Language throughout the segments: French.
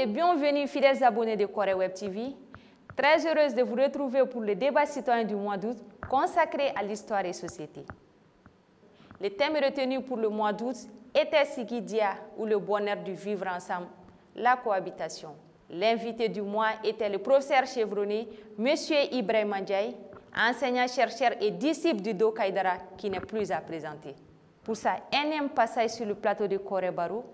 et bienvenue fidèles abonnés de Corée Web TV. Très heureuse de vous retrouver pour le débat citoyen du mois d'août consacré à l'histoire et société. Le thème retenu pour le mois d'août était Sigidia ou le bonheur du vivre ensemble, la cohabitation. L'invité du mois était le professeur chevronné, M. Ibrahima Ndiaye, enseignant-chercheur et disciple du Do Kaïdara qui n'est plus à présenter. Pour sa énième passage sur le plateau de Corée Barou,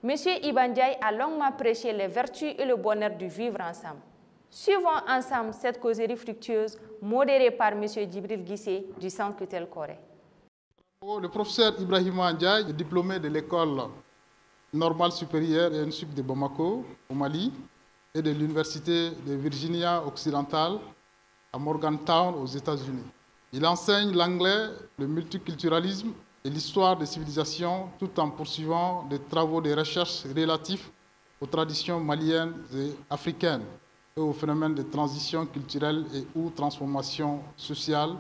M. Ibrahima Ndiaye a longuement prêché les vertus et le bonheur du vivre ensemble. Suivons ensemble cette causerie fructueuse modérée par M. Djibril Guissé du Centre culturel Corée. Le professeur Ibrahima Ndiaye est diplômé de l'école normale supérieure et ENSUP de Bamako, au Mali, et de l'université de Virginia occidentale à Morgantown, aux États-Unis. Il enseigne l'anglais, le multiculturalisme et l'histoire des civilisations, tout en poursuivant des travaux de recherche relatifs aux traditions maliennes et africaines et aux phénomènes de transition culturelle et ou transformation sociale,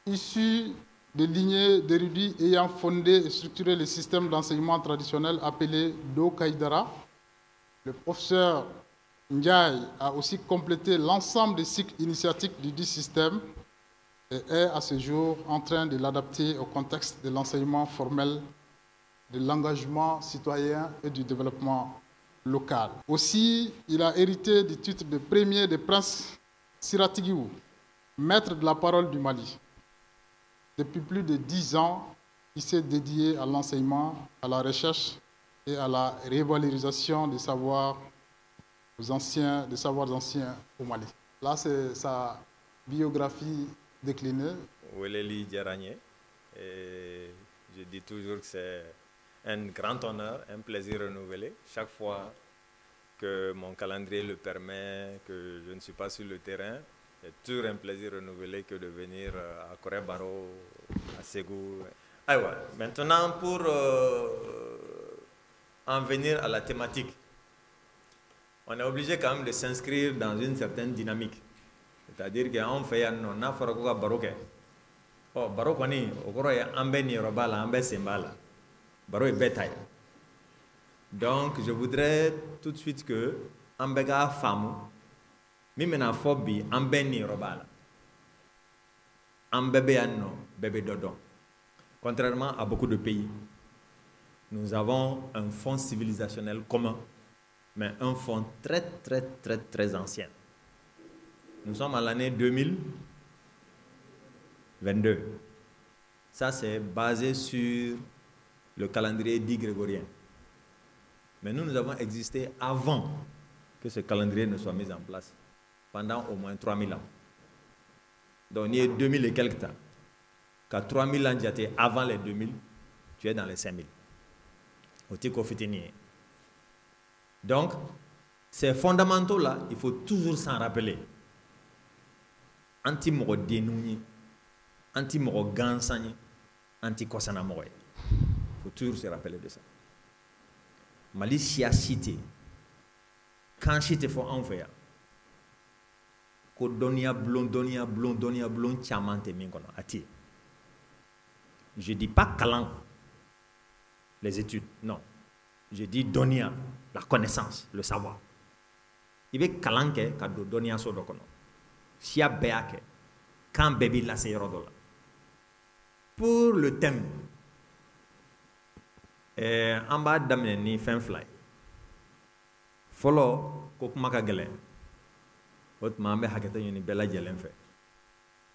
issus des lignées d'érudits ayant fondé et structuré le système d'enseignement traditionnel appelé Do Kaïdara. Le professeur Ndiaye a aussi complété l'ensemble des cycles initiatiques du dit système et est à ce jour en train de l'adapter au contexte de l'enseignement formel, de l'engagement citoyen et du développement local. Aussi, il a hérité du titre de premier des princes Siratigui, maître de la parole du Mali. Depuis plus de 10 ans, il s'est dédié à l'enseignement, à la recherche et à la révalorisation des savoirs anciens au Mali. Là, c'est sa biographie déclinée. Weleli Djaragné. Et je dis toujours que c'est un grand honneur, un plaisir renouvelé. Chaque fois que mon calendrier le permet, que je ne suis pas sur le terrain, c'est toujours un plaisir renouvelé que de venir à Corée Barou, à Ségou. Ah ouais. Maintenant, pour en venir à la thématique, on est obligé quand même de s'inscrire dans une certaine dynamique. C'est-à-dire qu'on fait un affaire de baroque. Oh, baroque, on est ambeni robala, ambé sembala. Baroque est bétail. Donc, je voudrais tout de suite que ambega femme, mimena phobie, ambeni robala. Ambébé anno, bébé dodon. Contrairement à beaucoup de pays, nous avons un fond civilisationnel commun, mais un fond très ancien. Nous sommes à l'année 2022. Ça, c'est basé sur le calendrier dit grégorien. Mais nous avons existé avant que ce calendrier ne soit mis en place, pendant au moins 3000 ans. Donc, il y a 2000 et quelques temps. Qu'à 3000 ans, avant les 2000, tu es dans les 5000. Au Tiko Fitinier. Donc, ces fondamentaux-là, il faut toujours s'en rappeler. Anti-moro dénouni, anti-moro gansani, anti-kosana moro. Il faut toujours se rappeler de ça. Mali chia cité, quand cité faut en faire, ko donia blon, chamante mingono, ati. Je dis pas calan, les études, non. Je dis donia, la connaissance, le savoir. Il veut calanke, kado donia so dokono. Chia beake, quand bébé la seyrodola. Pour le thème, en bas d'amener ni fin fly. Follow kokumaka gelen. Ot mambe hakata yoni bela jelen fe.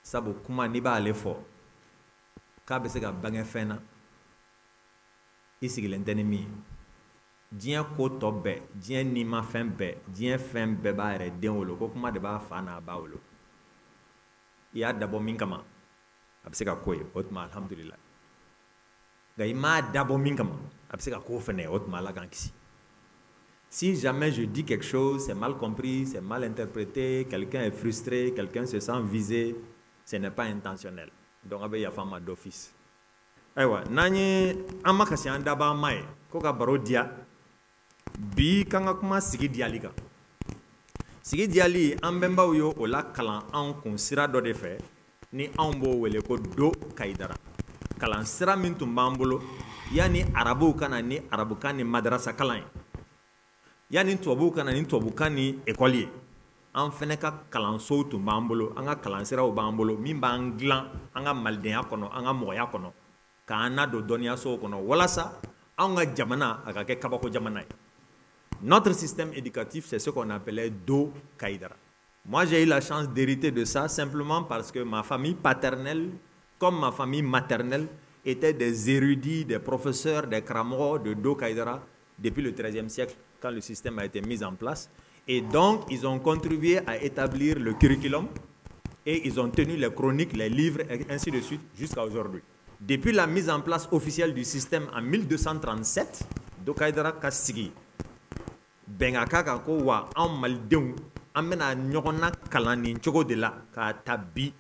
Sabu kuma ni ba ale fo. Ka be se ka bangen fena. Isigilen denemi. Dien ko to be, dien ni ma fen be, dien fen be ba re den wolo ko kuma de ba fa na ba wolo. Ya dabo min kama. Abse ka koy ot ma alhamdulillah. Ga ima dabo min kama. Abse ka ko fene ot ma la gankisi. Si jamais je dis quelque chose, c'est mal compris, c'est mal interprété, quelqu'un est frustré, quelqu'un se sent visé, ce n'est pas intentionnel. Donc, il y a femme d'office. Aywa, nani amakasi andaba mai, koka barodia, bi kanga kuma sigi diali ka. Sigi diali ambemba uyo ola kalan an kun sira dɔ de fɛ ni anw b'o wele ko Do Kaïdara. Kalan sira min tun b'an bolo yani arabuw kana ni arabukan ni madrasa kalan ye. yani tubabu kana ni tubabu kan ni école ye an fɛnɛ ka kalansow tun b'an bolo an ka kalansiraw b'an bolo min b'an dilan an ka malidenya kɔnɔ an ka mɔgɔya kɔnɔ k'an nadon dɔnniyasow kɔnɔ walasa anw ka jamana a ka kɛ kabako jamana ye. Notre système éducatif, c'est ce qu'on appelait Do Kaidara. Moi, j'ai eu la chance d'hériter de ça simplement parce que ma famille paternelle, comme ma famille maternelle, étaient des érudits, des professeurs, des kramoro de Do Kaidara depuis le XIIIe siècle, quand le système a été mis en place. Et donc, ils ont contribué à établir le curriculum et ils ont tenu les chroniques, les livres, et ainsi de suite, jusqu'à aujourd'hui. Depuis la mise en place officielle du système en 1237, Do Kaidara Kasigi, Bengaka ko wa an malidenw an bena ɲɔgɔn na kalan nin cogo de la k'a ta bi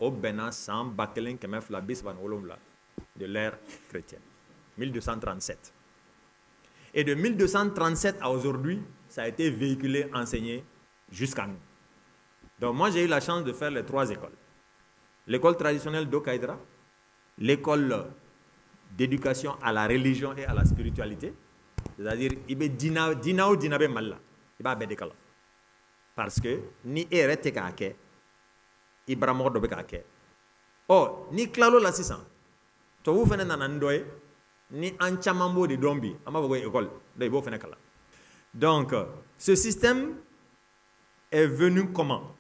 o bɛnna san 1237 de l'ère chrétienne 1237 et de 1237 à aujourd'hui ça a été véhiculé, enseigné jusqu'à nous. Donc moi j'ai eu la chance de faire les 3 écoles, l'école traditionnelle Do Kaidara, l'école d'éducation à la religion et à la spiritualité. C'est-à-dire, il be dina ou dina be mal la, il b'a bɛɛ kala. Parce que ni e yɛrɛ tɛ k'a kɛ, i baramɔgɔ dɔ bɛ k'a kɛ. Ɔ ni kilalo la sisan, tubabu fɛnɛ nana ni dɔ ye, ni an caman b'o de dɔn bi, an b'a fɔ ko école, donc i b'o fɛnɛ kala. Donc, ce système est venu comment?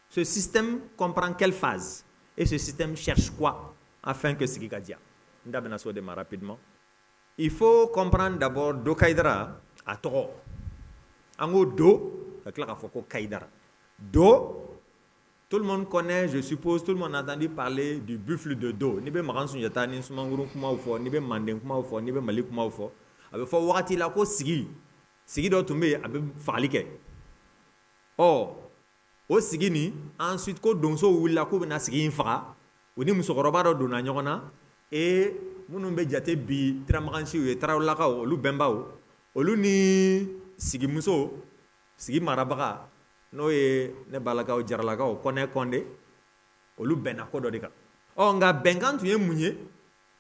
Ce système comprend quelle phase? Et ce système cherche quoi afin que sigi ka diya? N da bɛna s'o de ma rapidement. Il faut comprendre d'abord Do Kaidara à tɔgɔ. En gros, Do, c'est clair qu'il faut Kaidara. Do, tout le monde connaît, je suppose, tout le monde a entendu parler du buffle de Do. Ni be Makan Sunjata, ni Sumanguru kuma ufo, ni be Mandeng kuma ufo, ni be Mali kuma ufo. Abe fo wakati la ko sigi. Sigi do tumbe abe fagali kɛ. Oh, o sigi ni ensuite ko donso wulila ko bena sigi in faga. O ni musokɔrɔba dɔ donna ɲɔgɔn na et minnu bɛ jate bi Tiramagansiw ye Tarawelelakaw olu bɛnbaw olu ni sigimuso sigi marabaga n'o ye ne balakaw Jaralakaw Kɔnɛ Kɔnde olu bɛnna ko dɔ de kan. Ɔ nka bɛnkan tun ye mun ye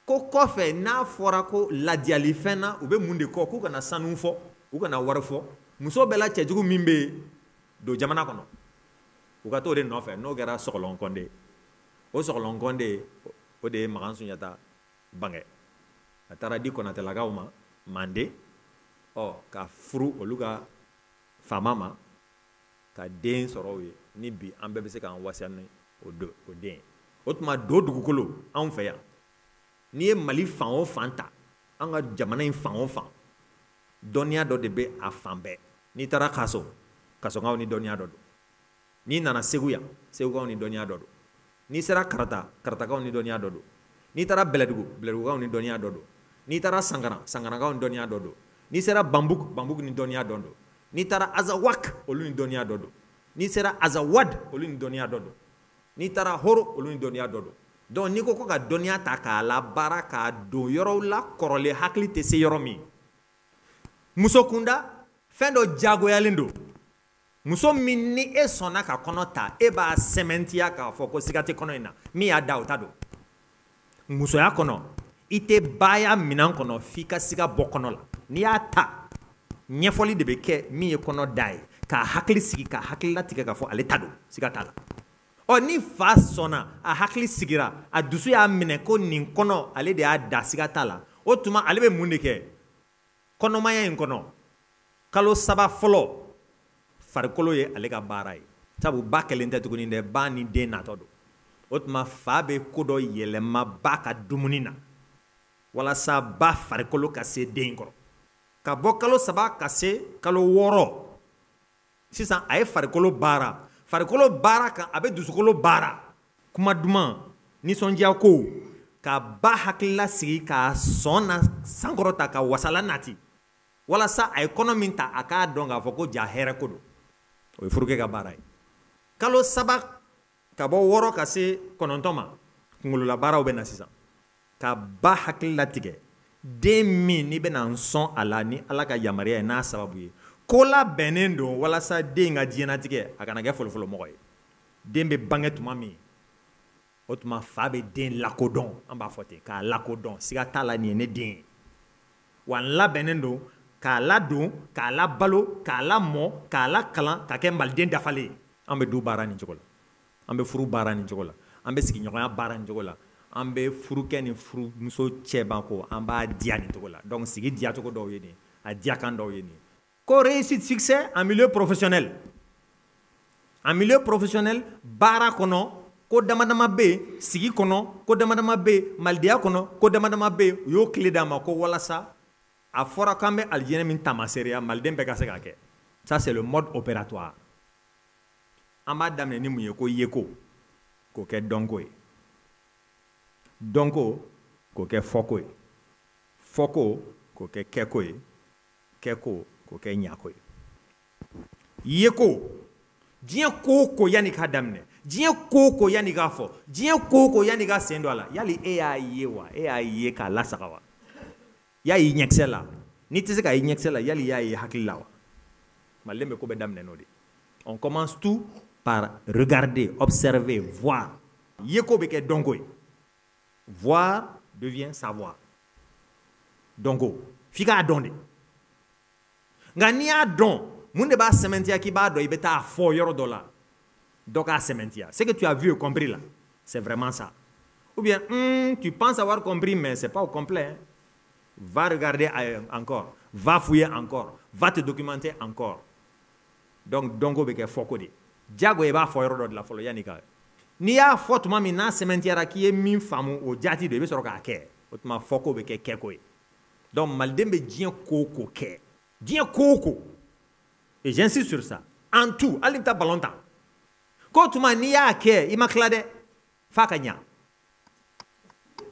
ko kɔfɛ n'a fɔra ko ladiyalifɛn na u bɛ mun de kɔ k'u kana sanu fɔ u kana wari fɔ muso bɛɛ la cɛjugu min bɛ don jamana kɔnɔ u ka t'o de nɔfɛ n'o kɛra Sɔgɔlɔn Kɔnde o Sɔgɔlɔn Kɔnde o de ye Makan Sunjata bange a taara di Konatelakaw ma Mande ɔ ka furu olu ka faama ma ka den sɔrɔ o ye ni bi an bɛɛ bɛ se k'an wasiya ni o den o tuma Do dugukolo anw fɛ yan n'i ye Mali fan o fan ta an ka jamana in fan o fan dɔnniya dɔ de bɛ a fan bɛɛ n'i taara Kaso Kasɔnkaw ni dɔnniya dɔ don n'i nana Segu yan Segukaw ni dɔnniya dɔ don n'i sera Karata Karatakaw ni dɔnniya dɔ don n'i taara Bɛlɛdugu Bɛlɛdugukaw ni dɔnniya dɔ don n'i taara Sankara Sankarakaw ni dɔnniya dɔ don n'i sera Bambuk Bambuk ni dɔnniya dɔ don n'i taara Azawak olu ni dɔnniya dɔ don n'i sera Azawad olu ni dɔnniya dɔ don n'i taara Horo olu ni dɔnniya dɔ don donc n'i ko ka dɔnniya ta k'a labaara k'a don yɔrɔw la kɔrɔlen hakili tɛ se yɔrɔ min muso kunda fɛn dɔ jagoyalen don muso min ni e sɔnna ka kɔnɔ ta e b'a sɛmɛntiya k'a fɔ ko siga tɛ kɔnɔ in na min y'a da o ta don musoya kɔnɔ i tɛ baaya minan kɔnɔ f'i ka siga bɔ kɔnɔ la n'i y'a ta ɲɛfɔli de bɛ kɛ min ye kɔnɔ da ye k'a hakili sigi k'a hakili latigɛ k'a fɔ ale ta don siga t'a la ɔ ni fa sɔnna a hakili sigira a dusu y'a minɛ ko nin kɔnɔ ale de y'a da siga t'a la o tuma ale bɛ mun de kɛ kɔnɔmaya in kɔnɔ kalo 3 fɔlɔ farikolo ye ale ka baara ye sabu ba kelen tɛ tuguni dɛ ba ni den natɔ don o tuma fa bɛ ko dɔ yɛlɛma ba ka dumuni na walasa ba farikolo ka se den kɔrɔ ka bɔ kalo 3 ka se kalo 6 sisan a ye farikolo baara kan a bɛ dusukolo baara kuma duman nisɔndiya ko ka ba hakilila sigi ka sɔn na sankɔrɔta ka wasala nati walasa a ye kɔnɔ min ta a k'a dɔn k'a fɔ ko ja hɛrɛ ko don o ye furukɛ ka baara ye kalo 3 ka bɔ 6 ka se 9 ma kunkolola baaraw bɛ na sisan ka ba hakili latigɛ den min n'i bɛna sɔn a la ni ala ka yamaruya ye n'a sababu ye ko labɛnnen don walasa den ka diɲɛnatigɛ a kana kɛ fɔlɔfɔlɔmɔgɔ ye den bɛ bange tuma min o tuma fa bɛ den lakodɔn an b'a fɔ ten k'a lakodɔn siga t'a la nin ye ne den ye wa n labɛnnen don k'a ladon k'a labalo k'a lamɔ k'a lakalan k'a kɛ maliden dafalen ye an bɛ du baara nin cogo la an bɛ furu baara nin cogo la an bɛ sigiɲɔgɔnya baara nin cogo la an bɛ furukɛ ni furumuso cɛbanko an b'a diya nin cogo la donc sigi diya cogo dɔw ye nin a diyakan dɔw ye nin ko réussite succès en milieu professionnel baara kɔnɔ ko damadama bɛ yen sigi kɔnɔ ko damadama bɛ yen malideya kɔnɔ ko damadama bɛ yen u y'o tile d'a ma ko walasa a fɔra k'an bɛ alijinɛ min tamaseereya maliden bɛɛ ka se k'a kɛ ça c'est le mode opératoire an b'a daminɛ ni mun ye ko yeko k'o kɛ dɔnko ye dɔnko k'o kɛ fɔko ye fɔko k'o kɛ kɛko ye kɛko k'o kɛ ɲako ye yeko diɲɛ ko o ko yanni k'a daminɛ diɲɛ ko o ko yanni k'a fɔ diɲɛ ko o ko yanni k'a sen don a la yali e y'a ye wa e y'a ye k'a lasaga wa y'a ye ɲɛkisɛ la n'i tɛ se k'a ye ɲɛkisɛ la yali y'a ye hakili la wa maliden bɛ ko bɛ daminɛ n'o de on commence tout par regarder observer voir yeko bɛ kɛ dɔnko ye voir devient savoir dɔnko f'i k'a dɔn de nka n'i y'a dɔn mun de b'a sɛmɛntiya k'i b'a dɔn i bɛ taa fɔ yɔrɔ dɔ la dɔ k'a sɛmɛntiya ce que tu as vu et compris là c'est vraiment ça ou bien tu penses avoir compris mais c'est pas au complet hein? Va regarder encore va fouiller encore va te documenter encore donc dɔnko bɛ kɛ fɔko de jago i b'a fɔ yɔrɔ dɔ de la fɔlɔ yanni ka n'i y'a fɔ tuma min n'a sɛmɛntiyara k'i ye min faamu o jaati don i bɛ sɔrɔ k'a kɛ o tuma fɔko bɛ kɛ kɛko ye donc maliden bɛ diɲɛ ko o ko kɛ diɲɛ ko o ko et j'insiste sur ça en tout hali bɛ taa ballon ta ko tuma n'i y'a kɛ i ma tila dɛ f'a ka ɲa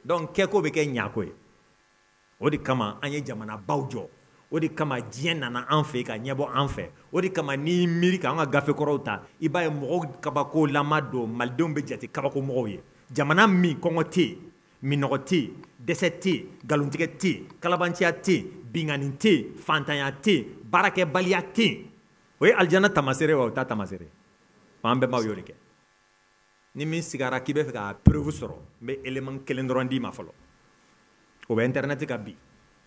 donc kɛko bɛ kɛ ɲako ye o de kama an ye jamanabaw jɔ o de kama diɲɛ nana an fɛ ka ɲɛbɔ an fɛ o de kama n'i miiri k'an ka gafekɔrɔw ta i b'a ye mɔgɔw kabakolama don malidenw bɛ jate kabakomɔgɔw ye jamana min kɔngɔ tɛ yen minɔgɔ tɛ yen dɛsɛ tɛ yen nkalontigɛ tɛ yen kalabanciya tɛ yen bingani tɛ yen fantanya tɛ yen baarakɛbaliya tɛ yen o ye alijana tamaseere wa o t'a tamaseere an bɛɛ b'aw y'o de kɛ ni min sigara k'i bɛ fɛ ka preuve sɔrɔ n bɛ élément kelen dɔrɔn d'i ma fɔlɔ o bɛ internet kan bi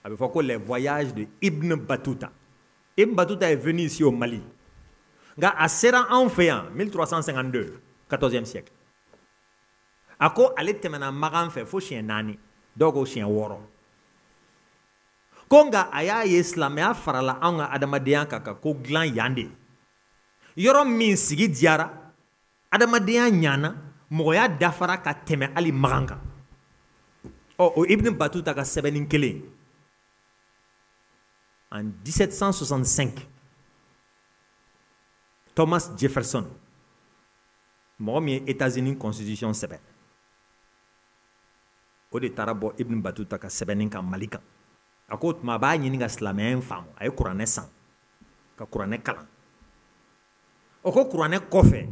a bɛ fɔ ko les voyages de Ibn Battuta Ibn Battuta est venu ici au Mali nka a sera anw fɛ yan 1352 14e siècle a ko ale tɛmɛna Magan fɛ fo siɲɛ 4 dɔw ko siɲɛ 6 ko nka a y'a ye silamɛya farala anw ka adamadenya kan ka ko dilan yan de yɔrɔ min sigi diyara adamadenya ɲana mɔgɔya dafara ka tɛmɛ hali Magan kan o Ibn Battuta ka sɛbɛnni kelen en 1765 Thomas Jefferson mɔgɔ min ye États-Unis constitution sɛbɛn o de taara bɔ Ibn Battuta ka sɛbɛnni kan Mali kan a ko tuma a b'a ɲini ka silamɛya in faamu a ye kuranɛ san ka kuranɛ kalan o ko kuranɛ kɔfɛ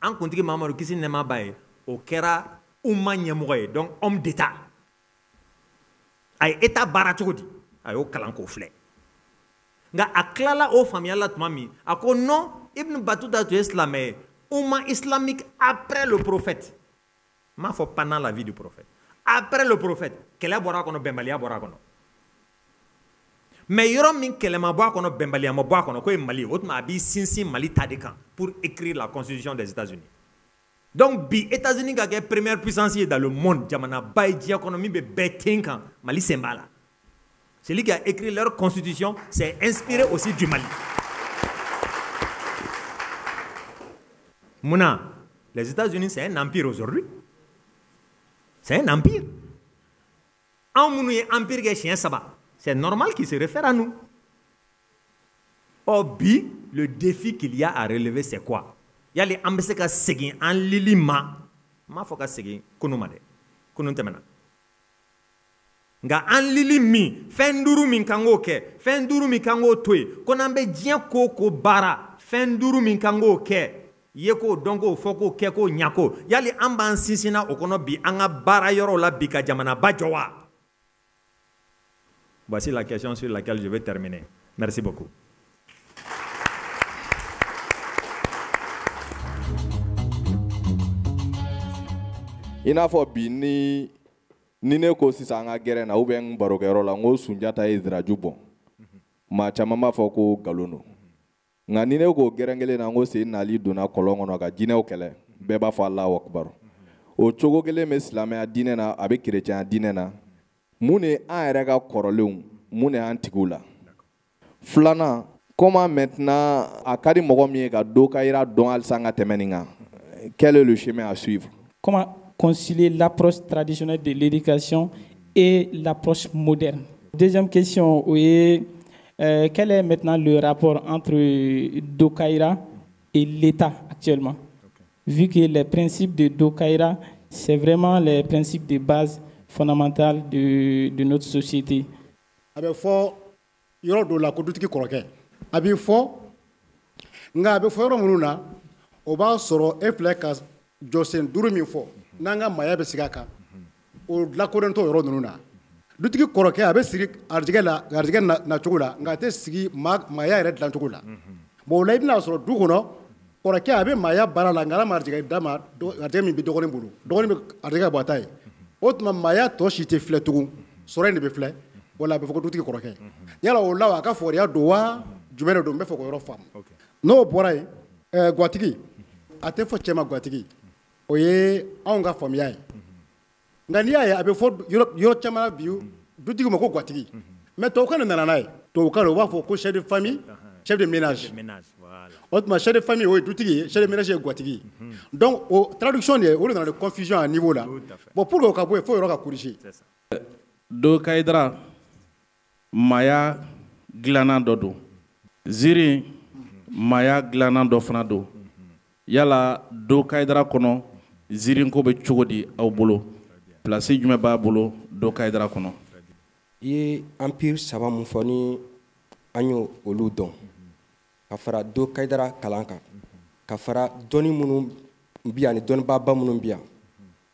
an kuntigi Mamadu kisi nɛɛma b'a ye o kɛra umma ɲɛmɔgɔ ye donc homme d'état a ye état baara cogo di a y'o kalan k'o filɛ nka a tilala o faamuyali la tuma min a ko non Ibn Battuta tun ye silamɛ ye umma islamique après le prophète n m'a fɔ pendant la vie du prophète après le prophète kɛlɛ bɔra a kɔnɔ bɛnbaliya bɔra a kɔnɔ mais yɔrɔ min kɛlɛ ma bɔ a kɔnɔ bɛnbaliya ma bɔ a kɔnɔ k'o ye Mali ye o tuma a b'i sinsin Mali ta de kan pour écrire la constitution des États-Unis donc bi États-Unis ka kɛ première puissance ye dans le monde jamanaba ye diɲɛ kɔnɔ min bɛ bɛɛ ten kan Mali sen b'a la celui qui a écrit leur constitution s'est inspiré aussi du Mali Mouna, les États-Unis c'est un empire aujourd'hui c'est un empire an minnu ye empire kɛ siɲɛ 3 c'est normal qu'il se réfère à nous. Or, bi, le défi qu'il y a à relever, c'est quoi? Il y a les ambassadeurs qui segin en lilima. Ma faut que segin konomade, konotemena. Nga en lilimi, fenduru min kango ke, fenduru min kango toy, konambe dien koko bara, fenduru min kango ke. Yeko dongo foko keko nyako. Yali amba ansisina okono bi anga bara yoro la bika jamana bajowa. Voici la question sur laquelle je vais terminer. Merci beaucoup. I n'a fɔ bi ni ne ko sisan an ka gɛrɛ na ou bien n barokɛyɔrɔ la n ko Sunjata ye Ziraju bɔn maa caman b'a fɔ ko nkalon don nka ni ne ko gɛrɛn kelen na n ko sen nali donna kɔlɔn kɔnɔ ka jinɛw kɛlɛ bɛɛ b'a fɔ Alahu Akibaru o cogo kelen bɛ silamɛya diinɛ na a bɛ kerecɛnya diinɛ na mun de an yɛrɛ ka kɔrɔlenw mun de y'an tigiw la filanan comment maintenant a ka di mɔgɔ min ye ka do ka yira dɔn halisa an ka tɛmɛ nin kan quel est le chemin à suivre? Comment concilier l'approche traditionnelle de l'éducation et l'approche moderne? Deuxième question, oui, quel est maintenant le rapport entre Dokaïra et l'État actuellement? Vu que les principes de Dokaïra, c'est vraiment les principes de base fondamentales de notre société. A bɛ fɔ yɔrɔ dɔ la ko dutigi kɔrɔkɛ a bɛ fɔ nka a bɛ fɔ yɔrɔ minnu na o b'a sɔrɔ e filɛ ka jɔsen duuru min fɔ n'an ka maaya bɛ sigi a kan o lakodɔn t'o yɔrɔ ninnu na dutigi kɔrɔkɛ a bɛ sigi garijɛgɛ nacogo la nka a tɛ sigi maaya yɛrɛ dilancogo la bon o la i bɛna sɔrɔ du kɔnɔ kɔrɔkɛ a bɛ maaya baara la nka ala ma garijɛgɛ d'a ma garijɛgɛ min bɛ dɔgɔnin bolo dɔgɔnin bɛ garijɛgɛ bɔ a ta ye o tuma maaya tɔ si tɛ filɛ tugun sɔrɔ in de bɛ filɛ wala a bɛ fɔ ko dutigi kɔrɔkɛ yala o la a ka fɔriya don wa jumɛn de don n bɛ fɛ k'o yɔrɔ faamu n'o bɔra yen gatigi a tɛ fɔ cɛ ma gatigi o ye anw ka faamuya ye nka n'i y'a ye a bɛ fɔ yɔrɔ caman bi dutigi ma ko gatigi mais tubabukan de nana n'a ye tubabukan u b'a fɔ ko chef de famille chef de ménage o tuma chef de famille o ye dutigi ye chef de ménage ye gatigi donc o traduction de o de nana ni confusion à niveau la bon pour que o ka bɔ yen fo yɔrɔ ka corriger Dokaïdra maya dilanan dɔ don ziiri maya dilanan dɔ fana don yala Dokaïdra kɔnɔ ziirinko bɛ cogo di aw bolo place jumɛn b'a bolo Dokaïdra kɔnɔ i ye empire saba mun fɔ ni an y'o olu dɔn ka fara Dokaïdra kalan kan ka fara dɔnni minnu bi yan ni dɔnnibaaba minnu bi yan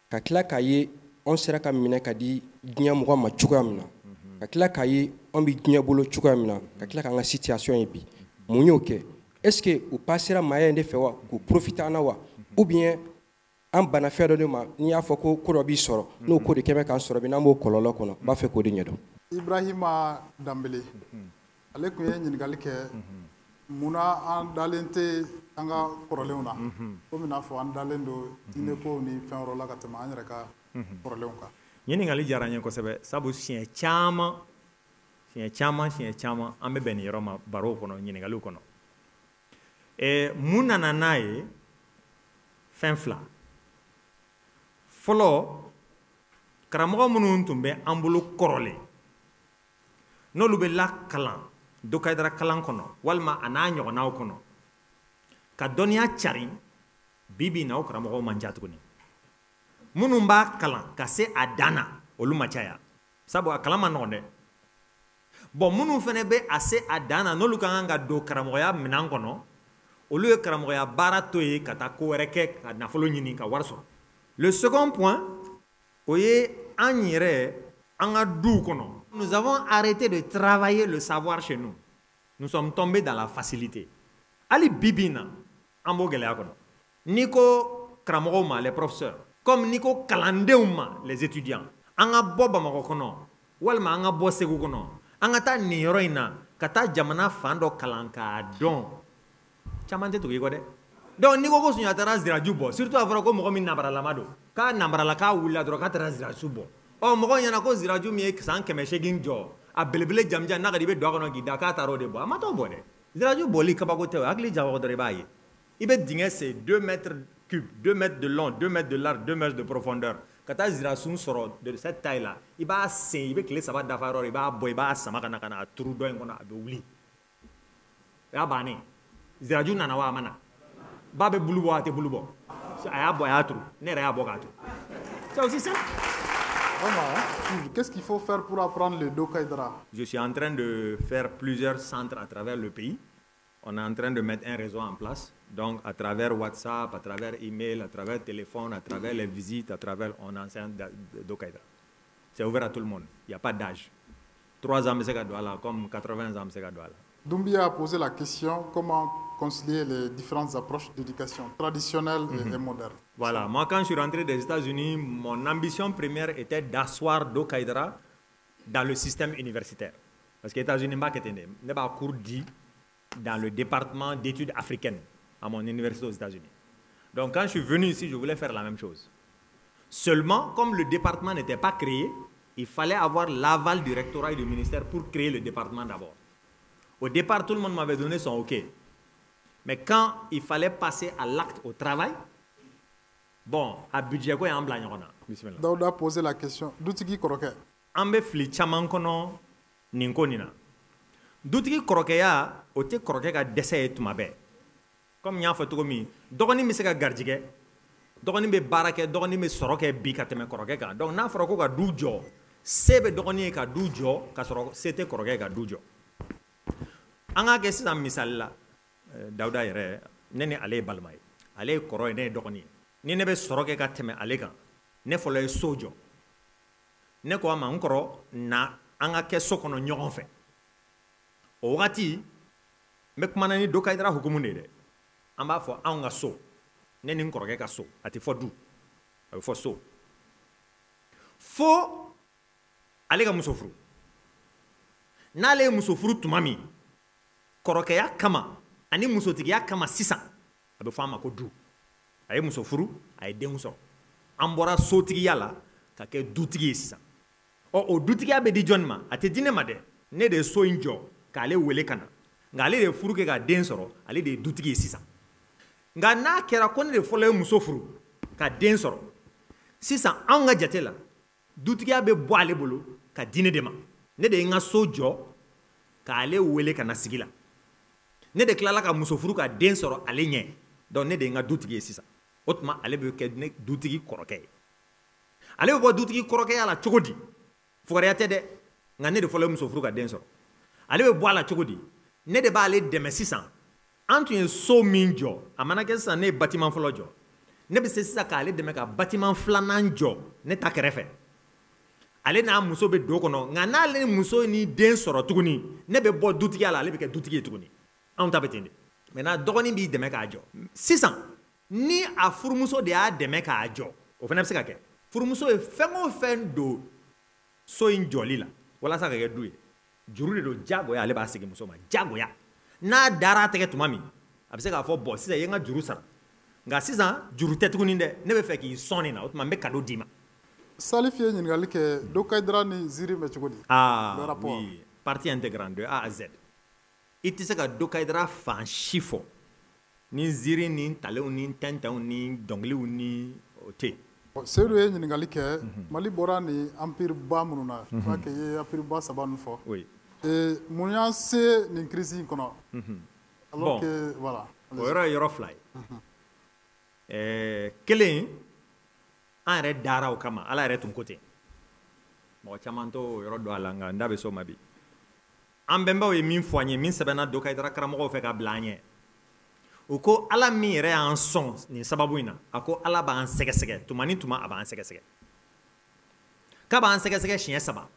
ka tila k'a ye an sera ka minɛ ka di diɲɛ mɔgɔ ma cogoya min na ka tila k'a ye an bɛ diɲɛ bolo cogoya min na ka tila k'an ka situation ye bi mun y'o kɛ est-ce que u passera maaya in de fɛ wa k'u profiter an na wa ou bien an bana fɛn dɔ de ma n'i y'a fɔ ko ko dɔ b'i sɔrɔ n'o ko de kɛ bɛ k'an sɔrɔ bi n'an b'o kɔlɔlɔ kɔnɔ n b'a fɛ k'o de ɲɛdɔn. Ibrahima Dambele ale tun ye ɲininkali kɛ munna an dalen tɛ an ka kɔrɔlenw na komi n'a fɔ an dalen don diinɛkow ni fɛn wɛrɛw la ka tɛmɛ an yɛrɛ ka kɔrɔlenw kan. ɲininkali diyara n ye kosɛbɛ sabu siɲɛ caman an bɛ bɛn nin yɔrɔ ma barow kɔnɔ ɲininkaliw kɔnɔ mun nana n'a ye fɛn fila fɔlɔ karamɔgɔ minnu tun bɛ an bolo kɔrɔlen n'olu bɛ lakalan Dokaïdra kalan kɔnɔ walima a n'a ɲɔgɔnnaw kɔnɔ ka dɔnniya cari bi bi in na o karamɔgɔw man ca tuguni minnu b'a kalan ka se a dan na olu ma caya sabu a kalan ma nɔgɔn dɛ bon minnu fana bɛ a se a dan na n'olu ka kan ka don karamɔgɔya minɛn kɔnɔ olu ye karamɔgɔya baara to ye ka taa ko wɛrɛ kɛ ka nafolo ɲini ka wari sɔrɔ le second point o ye an yɛrɛ an ka duw kɔnɔ nous avons arrêté de travailler le savoir chez nous nous sommes tombés dans la facilité hali bi bi in na an b'o gɛlɛya kɔnɔ n'i ko karamɔgɔw ma les professeurs comme n'i ko kalandenw ma les étudiants an ka bɔ Bamakɔ kɔnɔ walima an ka bɔ Segu kɔnɔ an ka taa nin yɔrɔ in na ka taa jamana fan dɔ kalan k'a dɔn caman tɛ tugu i kɔ dɛ donc n'i ko Sunjata taara Ziraju bɔ surtout a fɔra ko mɔgɔ min nabaralama don k'a nabarala k'a wulila dɔrɔn k'a taara Ziraju bɔ mɔgɔw ɲɛna ko Ziraju min ye san 800 jɔ a belebele jamujan n'a ka di i bɛ don a kɔnɔ k'i da k'a taara o de bɔ a ma t'o bɔ dɛ Ziraju bɔli kabako tɛ o hakili jabɔ dɔrɔn i b'a ye i bɛ dingɛ sen 2 mètres cubes 2 mètres de long 2 mètres de large 2 mètres de profondeur ka taa zirasun sɔrɔ de cette taille là i b'a sen i bɛ tile 3 dafa yɔrɔ i b'a bɔ i b'a sama ka na a turu dɔ in kɔnɔ a bɛ wuli o y'a bannen ziraju nana wa a ma na ba bɛ bulu bɔ a tɛ bulu bɔ a y'a bɔ a y'a turu ne yɛrɛ y'a bɔ k'a turu c'est aussi simple. Qu'est-ce qu'il faut faire pour apprendre le Dokaïdra? Je suis en train de faire plusieurs centres à travers le pays. On est en train de mettre un réseau en place. Donc, à travers WhatsApp, à travers email, à travers téléphone, à travers les visites, à travers on enseigne Dokaïdra. C'est ouvert à tout le monde. Il n'y a pas d'âge. 3 ans, c'est Douala, comme 80 ans, c'est Douala. Doumbia a posé la question comment concilier les différentes approches d'éducation traditionnelle et moderne. Voilà. Moi, quand je suis rentré des États-Unis, mon ambition première était d'asseoir Dokaïdra dans le système universitaire. Parce que les États-Unis, je pas cours dit dans le département d'études africaines à mon université aux États-Unis. Donc quand je suis venu ici, je voulais faire la même chose. Seulement, comme le département n'était pas créé, il fallait avoir l'aval du rectorat et du ministère pour créer le département d'abord. Au départ, tout le monde m'avait donné son OK. Mais quand il fallait passer à l'acte, au travail, bon, à budget, quoi, en blanc, Daouda a posé la question. Doutigi koroke. Ambe fli chaman kono ninko nina. Doutigi koroke ya, ote koroke ka dese tumabe. Comme n'y a fait tout mi, dogoni mi se ka garjige, dogoni be barake, dogoni me soroke bi ka teme koroke ka. Donc na foro ko ka dujo, sebe dogoni ka dujo, ka soro sete koroke ka dujo. Anga ke sisan misal la, Daouda yere, nene ale balmay, ale koro ne dogoni. Ni ne be soroke ka teme ale kan, ne folo sojo. Ne ko ama nkoro na anga ke sokono ɲɔgɔn fɛ. O wagati, me kumana ni Do Kaidara hukumu de dɛ. An b'a fɔ anw ka so, ne ni n kɔrɔkɛ ka so, a tɛ fɔ du, a bɛ fɔ so. Fo ale ka muso furu. N'ale ye muso furu tuma min, kɔrɔkɛya kama ani musotigiya kama sisan, a bɛ fɔ a ma ko du. A ye muso furu, a ye denw sɔrɔ. An bɔra sotigiya la ka kɛ dutigi ye sisan. O dutigiya bɛ di jɔnni ma? A tɛ di ne ma dɛ. Ne de ye so in jɔ k'ale wele ka na. Nka ale de ye furu kɛ ka den sɔrɔ, ale de ye dutigi ye sisan. Nka n'a kɛra ko ne de fɔlɔ ye muso furu ka den sɔrɔ, sisan anw ka jate la, dutigiya bɛ bɔ ale bolo ka di ne de ma. Ne de ye n ka so jɔ k'ale wele ka na sigi la. Ne de tilala ka muso furu ka den sɔrɔ ale ɲɛ. Donc ne de ye n ka dutigi ye sisan. O tuma ale bɛ kɛ ne dutigi kɔrɔkɛ ye. Ale bɛ bɔ dutigi kɔrɔkɛya la cogo di? Fugariya tɛ dɛ, nka ne de fɔlɔ ye muso furu ka den sɔrɔ. Ale bɛ bɔ a la cogo di? Ne de b'ale dɛmɛ sisan. An tun ye so min jɔ, a mana kɛ sisan ne ye bâtiment fɔlɔ jɔ. Ne bɛ se sisan k'ale dɛmɛ ka bâtiment filanan jɔ ne ta kɛrɛfɛ. Ale n'a muso bɛ don kɔnɔ, nka n'ale ni muso ni den sɔrɔ tuguni, ne bɛ bɔ dutigiya la, ale bɛ kɛ dutigi ye tuguni. Anw ta bɛ ten de. Maintenant dɔgɔnin b'i dɛmɛ k'a jɔ. Sisan, ni a furumuso de y'a dɛmɛ k'a jɔ, o fana bɛ se ka kɛ. Furumuso ye fɛn o fɛn don so in jɔli la, walasa ka kɛ du ye. Juru de don jagoya, ale b'a segin muso ma, jagoya. N'a dara a tɛgɛ tuma min, a bɛ se k'a fɔ bɔn sisan i ye n ka juru sara. Nka sisan juru tɛ tuguni dɛ, ne bɛ fɛ k'i sɔn nin na, o tuma n bɛ cadeau d'i ma. Salif ye ɲininkali kɛ Do Kaidara ni Ziri bɛ cogo di? Ah oui, partie intégrante de A à Z. I tɛ se ka Do Kaidara fan si fɔ ni Ziri ni Talew ni Tɛntɛnw ni dɔnkiliw ni o tɛ yen. Seydou ye ɲininkali kɛ Mali bɔra ni empire ba minnu na, je crois que i ye empire ba saba ninnu fɔ. Oui. Mun y'an se nin crise in kɔnɔ? Alors que voilà. O yɔrɔ ye yɔrɔ fila ye. Kelen, an yɛrɛ dara o kama, Ala yɛrɛ tun ko ten. Mɔgɔ caman t'o yɔrɔ dɔn a la, nka n da bɛ s'o ma bi. An bɛnbaw ye min fɔ an ye, min sɛbɛnna Do Kaidara karamɔgɔw fɛ ka bila an ɲɛ. O ko Ala min yɛrɛ y'an sɔn nin sababu in na, a ko Ala b'an sɛgɛsɛgɛ tuma ni tuma a b'an sɛgɛsɛgɛ. K'a b'an sɛgɛsɛgɛ siɲɛ 3.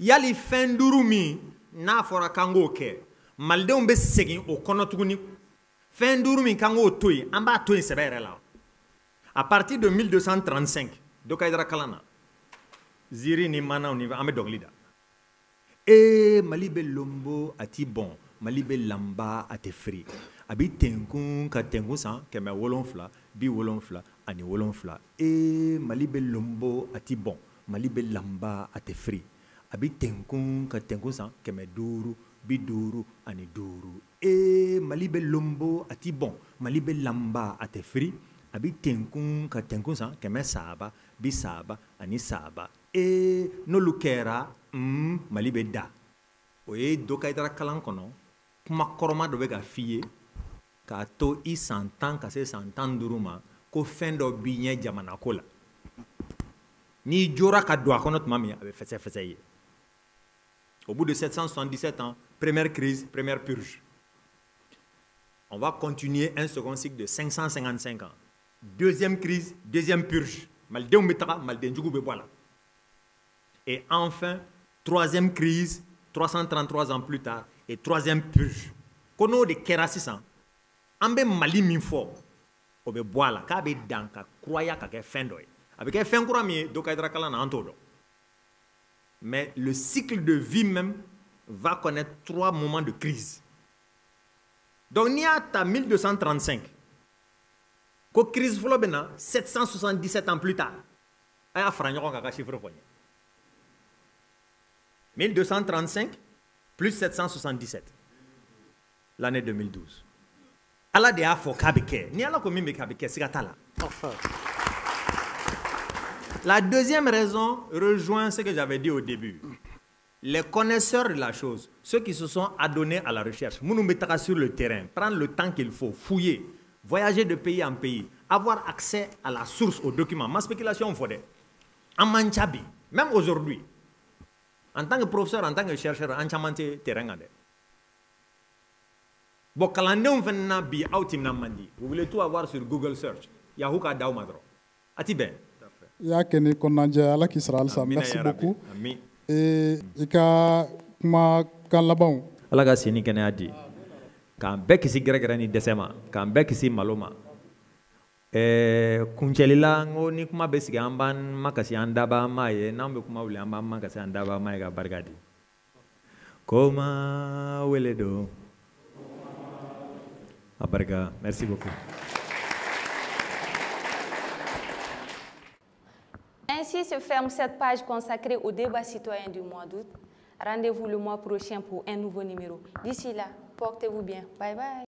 Yali fɛn 5 min n'a fɔra k'an k'o kɛ, malidenw bɛ segin o kɔnɔ tuguni. Fɛn 5 min k'an k'o to yen, an b'a to yen sɛbɛ yɛrɛ la. À partir de 1235, Do Kaidara kalan na, Ziri ni Manaw ni an bɛ dɔnkili da. Mali bɛ lombo a ti bɔn. Mali bɛ lamba a tɛ firi. A bɛ tɛnkun ka tɛnkun san 7,000, 70,000 ani 7. Mali bɛ lombo a ti bɔn. Mali bɛ lamba a tɛ firi. A bɛ tɛnkun ka tɛnkun san 500, 50 ani 5. Mali bɛ lombo a ti bɔn. Mali bɛ lamba a tɛ firi. A bɛ tɛnkun ka tɛnkun san 300, 30 ani 3. N'olu kɛra, Mali bɛ da. O ye Do Kaidara kalan kɔnɔ. Kuma kɔrɔma dɔ bɛ ka f'i ye k'a to I san 10 ka se san 15 ma ko fɛn dɔ b'i ɲɛ jamana ko la. N'i jora ka don a kɔnɔ tuma min a bɛ fɛsɛ-fɛsɛ ye. Au bout de 777 ans, première crise, première purge. On va continuer un second cycle de 555 ans. Deuxième crise, deuxième purge. Maldenw bɛ taga, maldenjugu bɛ bɔ a la. Et enfin, troisième crise, 333 ans plus tard, et troisième purge. Ko n'o de kɛra sisan, an bɛ Mali min fɔ, o bɛ bɔ a la, k'a bɛ dan ka kuraya ka kɛ fɛn dɔ ye. A bɛ kɛ fɛn kura min ye Do Kaidara kalan na an t'o dɔn. Mais le cycle de vie même va connaître 3 moments de crise. Donc, il y a 1235. Ko crise folo bena 777 ans plus tard. Aya franyo ka chiffre fonye. 1235 plus 777. L'année 2012. Allah de a fo kabike. Ni ala ko mimbe kabike sigatala. La deuxième raison rejoint ce que j'avais dit au début. Les connaisseurs de la chose, ceux qui se sont adonnés à la recherche, nous mettons sur le terrain, prendre le temps qu'il faut, fouiller, voyager de pays en pays, avoir accès à la source, aux documents. Ma spéculation, en Manchabi, même aujourd'hui, en tant que professeur, en tant que chercheur, en chamante terrain. Bon, quand on fait un bi outim mandi, vous voulez tout avoir sur Google Search. Yahoo ka daw madro. Atiben. Ya kene konanja ala kisral sa. Merci beaucoup. Amin. Et ika kuma kan laban. Ala ka sini kene adi. Kan be kisi gregre ni desema, kan be kisi maloma. Kunchelila ngo ni kuma be sigi amban makasi andaba maye, nambe kuma uli amban makasi andaba maye ga bargadi. Koma weledo. Abarga, merci beaucoup. Ainsi se ferme cette page consacrée au débat citoyen du mois d'août. Rendez-vous le mois prochain pour un nouveau numéro. D'ici là, portez-vous bien. Bye bye.